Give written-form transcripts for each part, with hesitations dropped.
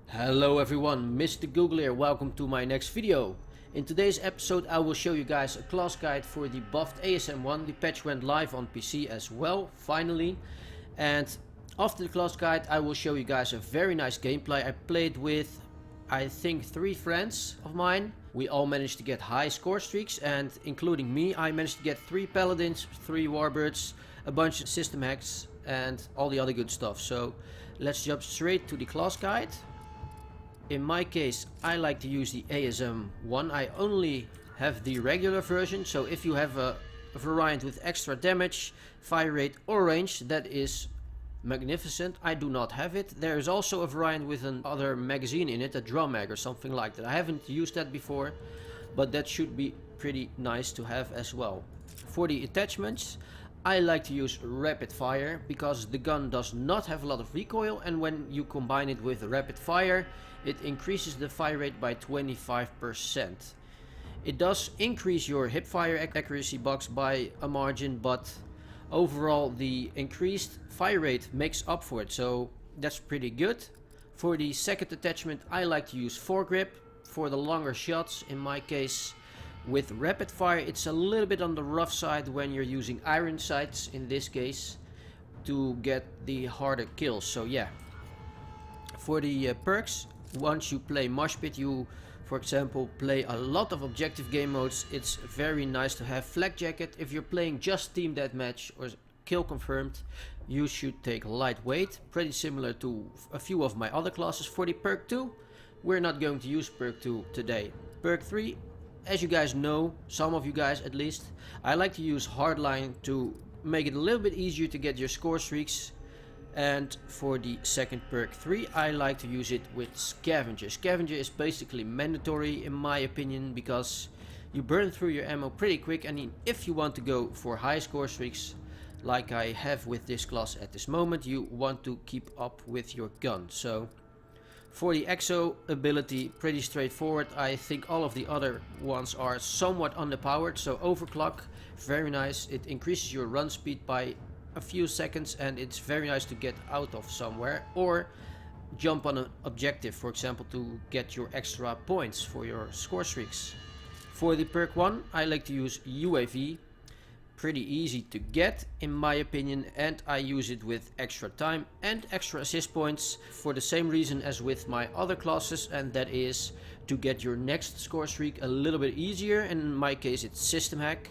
Hello everyone, Mr.Google here, welcome to my next video. In today's episode I will show you guys a class guide for the buffed ASM1. The patch went live on PC as well, finally. And after the class guide I will show you guys a very nice gameplay. I played with, I think, 3 friends of mine. We all managed to get high score streaks, and including me, I managed to get 3 paladins, 3 warbirds, a bunch of system hacks and all the other good stuff. So let's jump straight to the class guide. In my case, I like to use the ASM1. I only have the regular version, so if you have a variant with extra damage, fire rate or range, that is magnificent. I do not have it. There is also a variant with another magazine in it, a drum mag or something like that. I haven't used that before, but that should be pretty nice to have as well. For the attachments, I like to use rapid fire because the gun does not have a lot of recoil, and when you combine it with rapid fire, it increases the fire rate by 25%. It does increase your hip fire accuracy box by a margin, but overall the increased fire rate makes up for it, so that's pretty good. For the second attachment, I like to use foregrip for the longer shots. In my case, with rapid fire, it's a little bit on the rough side when you're using iron sights in this case to get the harder kills. So yeah. For the perks, once you play Mosh Pit, you, for example, play a lot of objective game modes, it's very nice to have Flak Jacket. If you're playing just Team Deathmatch or Kill Confirmed, you should take Lightweight, pretty similar to a few of my other classes. For the perk 2, we're not going to use perk 2 today. Perk 3, as you guys know, some of you guys at least, I like to use Hardline to make it a little bit easier to get your score streaks. And for the second perk 3, I like to use it with Scavenger. Scavenger is basically mandatory in my opinion because you burn through your ammo pretty quick, and if you want to go for high score streaks like I have with this class at this moment, you want to keep up with your gun. So for the EXO ability, pretty straightforward. I think all of the other ones are somewhat underpowered. So overclock, very nice. It increases your run speed by a few seconds, and it's very nice to get out of somewhere or jump on an objective, for example, to get your extra points for your score streaks. For the perk 1, I like to use UAV. Pretty easy to get in my opinion, and I use it with extra time and extra assist points for the same reason as with my other classes, and that is to get your next score streak a little bit easier. And in my case, it's system hack.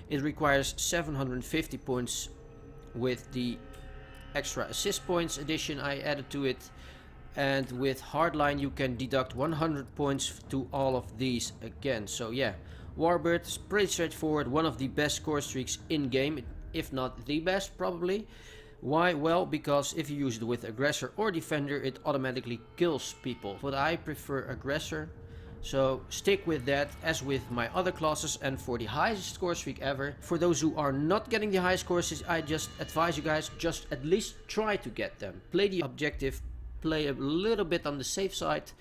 It requires 750 points with the extra assist points addition I added to it, and with Hardline you can deduct 100 points to all of these again. So yeah, Warbird is pretty straightforward, one of the best score streaks in game, if not the best probably. Why? Well, because if you use it with aggressor or defender, it automatically kills people, but I prefer aggressor. So stick with that as with my other classes. And for the highest score streak ever, for those who are not getting the high scores, I just advise you guys just at least try to get them. Play the objective, play a little bit on the safe side,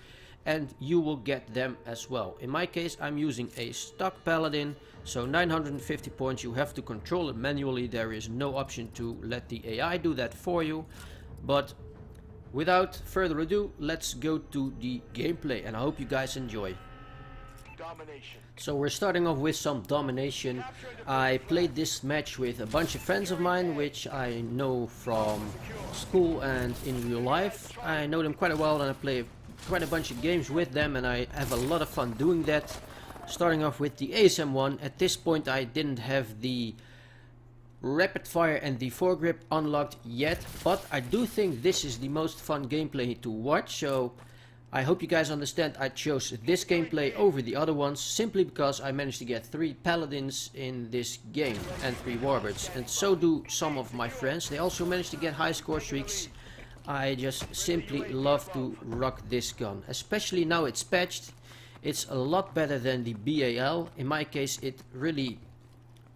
and you will get them as well. In my case, I'm using a stock Paladin, so 950 points. You have to control it manually. There is no option to let the AI do that for you. But without further ado, let's go to the gameplay, and I hope you guys enjoy. Domination. So we're starting off with some Domination. I played this match with a bunch of friends of mine, which I know from school and in real life. I know them quite well, and I play quite a bunch of games with them, and I have a lot of fun doing that. Starting off with the ASM1. At this point I didn't have the rapid fire and the foregrip unlocked yet, but I do think this is the most fun gameplay to watch, so I hope you guys understand I chose this gameplay over the other ones simply because I managed to get 3 paladins in this game and 3 warbirds, and so do some of my friends. They also managed to get high score streaks. I just simply love to rock this gun, especially now it's patched. It's a lot better than the BAL. In my case, it really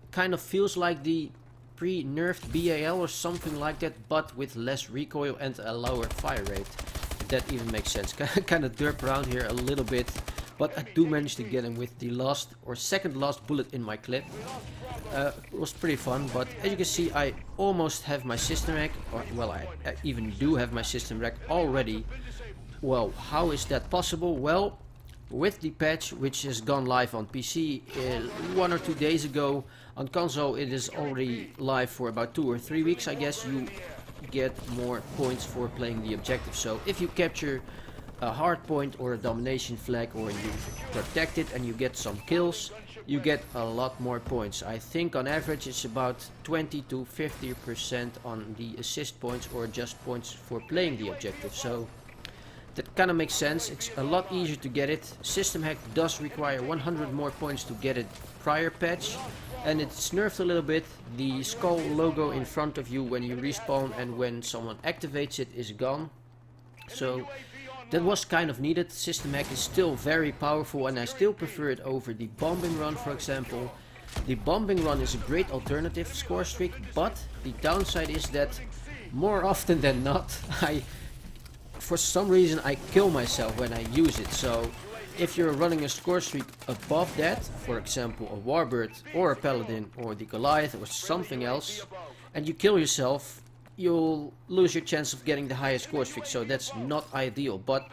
kind of feels like the pre-nerfed BAL or something like that, but with less recoil and a lower fire rate. If that even makes sense. Kind of derp around here a little bit, but I do manage to get him with the last or second last bullet in my clip. It was pretty fun, but as you can see, I almost have my system hack, or well, I even do have my system hack already. Well, how is that possible? Well, with the patch which has gone live on PC 1 or 2 days ago, on console it is already live for about 2 or 3 weeks, I guess. You get more points for playing the objective. So if you capture a hard point or a domination flag, or you protect it and you get some kills, you get a lot more points. I think on average it's about 20 to 50% on the assist points, or just points for playing the objective. So that kind of makes sense. It's a lot easier to get it. System hack does require 100 more points to get it prior patch, and it's nerfed a little bit. The skull logo in front of you when you respawn and when someone activates it is gone. So that was kind of needed. System hack is still very powerful, and I still prefer it over the bombing run, for example. The bombing run is a great alternative score streak, but the downside is that more often than not, for some reason I kill myself when I use it. So if you're running a score streak above that, for example a warbird or a paladin or the Goliath or something else, and you kill yourself, you'll lose your chance of getting the highest score streak. So that's not ideal, but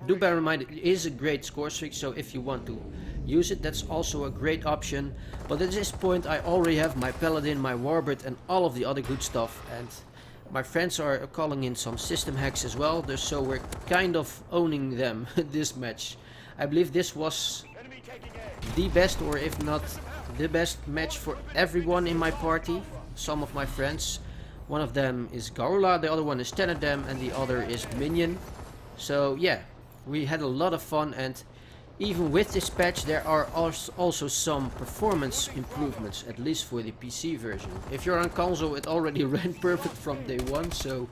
do bear in mind it is a great score streak, so if you want to use it, that's also a great option. But at this point I already have my paladin, my warbird and all of the other good stuff, and my friends are calling in some system hacks as well, so we're kind of owning them this match. I believe this was the best, or if not the best match for everyone in my party. Some of my friends, one of them is Garula, the other one is Tenadem, and the other is Minion. So yeah, we had a lot of fun, and even with this patch there are also some performance improvements, at least for the PC version. If you're on console it already ran perfect from day one, so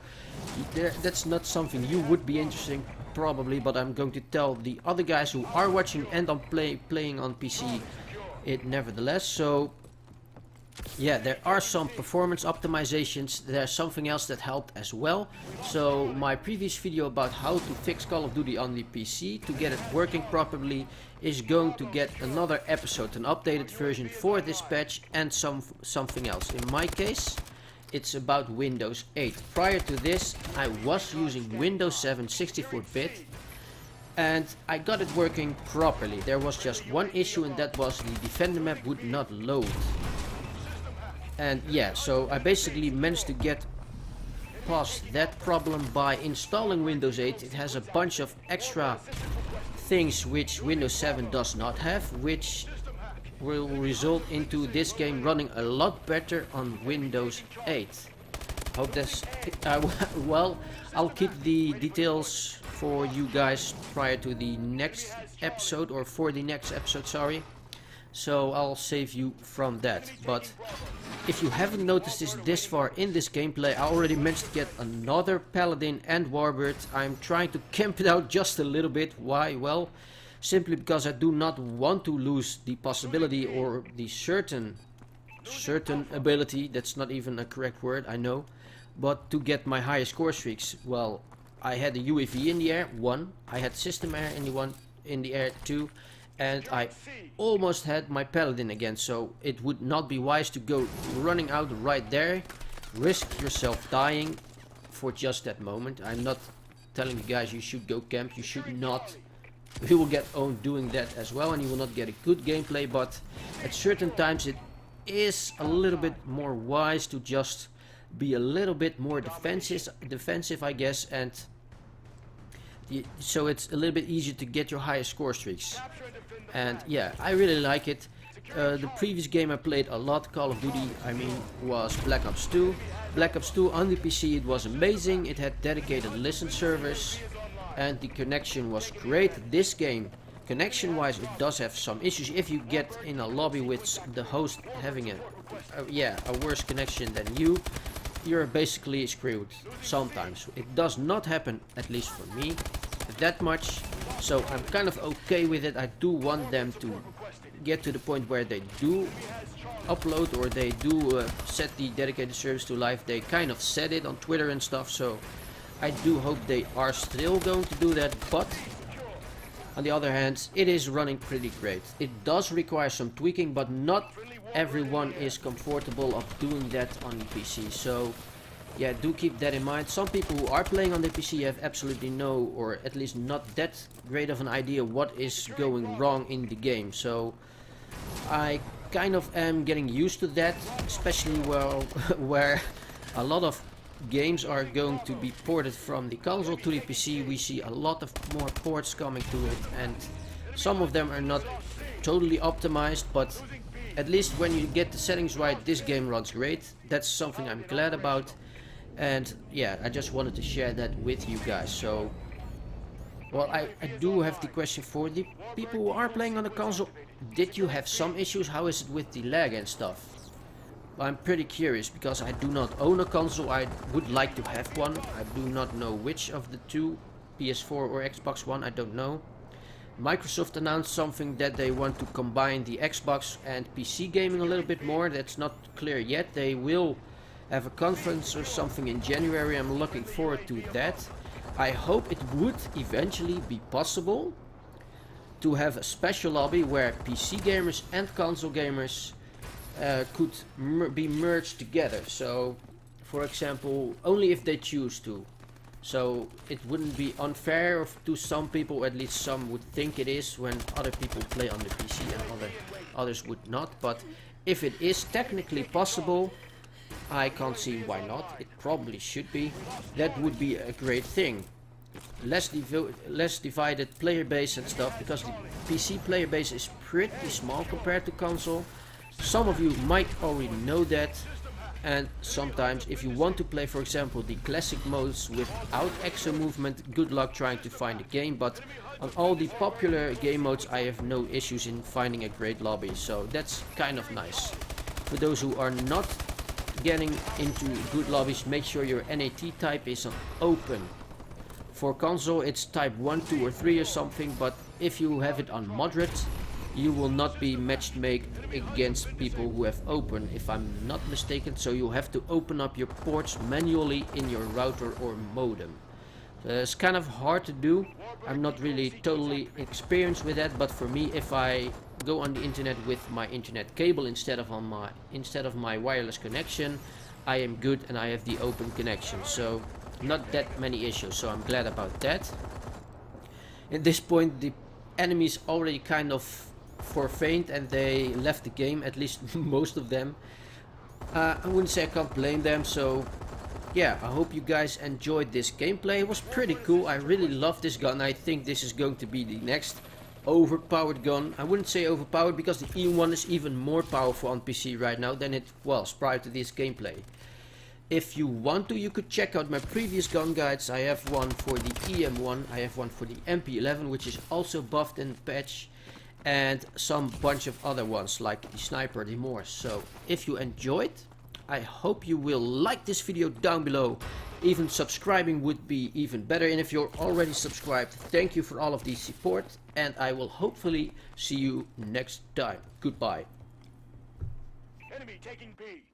that's not something you would be interested in probably, but I'm going to tell the other guys who are watching and on playing on PC it nevertheless. So yeah, there are some performance optimizations. There's something else that helped as well. So my previous video about how to fix Call of Duty on the PC to get it working properly is going to get another episode, an updated version for this patch, and something else. In my case it's about Windows 8. Prior to this I was using Windows 7 64-bit, and I got it working properly. There was just one issue, and that was the Defender map would not load. And yeah, so I basically managed to get past that problem by installing Windows 8. It has a bunch of extra things which Windows 7 does not have, which will result into this game running a lot better on Windows 8. Hope that's well, I'll keep the details for you guys prior to the next episode, or for the next episode, sorry. So I'll save you from that. But if you haven't noticed this far in this gameplay, I already managed to get another paladin and warbird. I'm trying to camp it out just a little bit. Why? Well, simply because I do not want to lose the possibility, or the certain ability, that's not even a correct word, I know, but to get my highest score streaks. Well, I had a UAV in the air, 1, I had system air in the air 2, and I almost had my paladin again. So it would not be wise to go running out right there, risk yourself dying for just that moment. I'm not telling you guys you should go camp, you should not. You will get owned doing that as well, and you will not get a good gameplay, but at certain times it is a little bit more wise to just be a little bit more defensive, I guess, and so it's a little bit easier to get your highest score streaks. And yeah, I really like it. The previous game I played a lot, Call of Duty, I mean, was Black Ops 2. Black Ops 2 on the PC, it was amazing. It had dedicated listen servers, and the connection was great. This game, connection wise, it does have some issues. If you get in a lobby with the host having a worse connection than you're basically screwed sometimes. It does not happen, at least for me, that much, so I'm kind of okay with it. I do want them to get to the point where they do upload, or they do set the dedicated service to live. They kind of said it on Twitter and stuff, so I do hope they are still going to do that. But on the other hand, it is running pretty great. It does require some tweaking, but not everyone is comfortable of doing that on PC. So yeah, do keep that in mind. Some people who are playing on the PC have absolutely no, or at least not that great of an idea what is going wrong in the game. So I kind of am getting used to that, especially well where a lot of games are going to be ported from the console to the PC. We see a lot of more ports coming to it, and some of them are not totally optimized, but at least when you get the settings right, this game runs great. That's something I'm glad about. And yeah, I just wanted to share that with you guys. So, well, I do have the question for the people who are playing on the console. Did you have some issues? How is it with the lag and stuff? I'm pretty curious because I do not own a console. I would like to have one. I do not know which of the two, PS4 or Xbox One, I don't know. Microsoft announced something that they want to combine the Xbox and PC gaming a little bit more. That's not clear yet. They will have a conference or something in January. I'm looking forward to that. I hope it would eventually be possible to have a special lobby where PC gamers and console gamers could be merged together. So, for example, only if they choose to. So it wouldn't be unfair to some people, at least some would think it is, when other people play on the PC and others would not. But if it is technically possible, I can't see why not. It probably should be. That would be a great thing. Less divided player base and stuff, because the PC player base is pretty small compared to console. Some of you might already know that. And sometimes if you want to play, for example, the classic modes without exo movement, good luck trying to find a game. But on all the popular game modes I have no issues in finding a great lobby. So that's kind of nice. For those who are not getting into good lobbies, make sure your NAT type is on open. For console it's type 1, 2 or 3 or something, but if you have it on moderate, you will not be matched made against people who have open, if I'm not mistaken. So you have to open up your ports manually in your router or modem. So it's kind of hard to do. I'm not really totally experienced with that, but for me, if I go on the internet with my internet cable instead of my wireless connection, I am good and I have the open connection. So not that many issues, so I'm glad about that. At this point the enemies already kind of forfeit and they left the game, at least most of them. I wouldn't say I can't blame them. So yeah, I hope you guys enjoyed this gameplay. It was pretty cool. I really love this gun. I think this is going to be the next overpowered gun. I wouldn't say overpowered because the EM1 is even more powerful on PC right now than it was prior to this gameplay. If you want to, you could check out my previous gun guides. I have one for the EM1, I have one for the MP11, which is also buffed in the patch, and some bunch of other ones like the sniper, the Morse. So if you enjoyed, I hope you will like this video down below. Even subscribing would be even better, and if you're already subscribed, thank you for all of the support, and I will hopefully see you next time. Goodbye. Enemy taking B.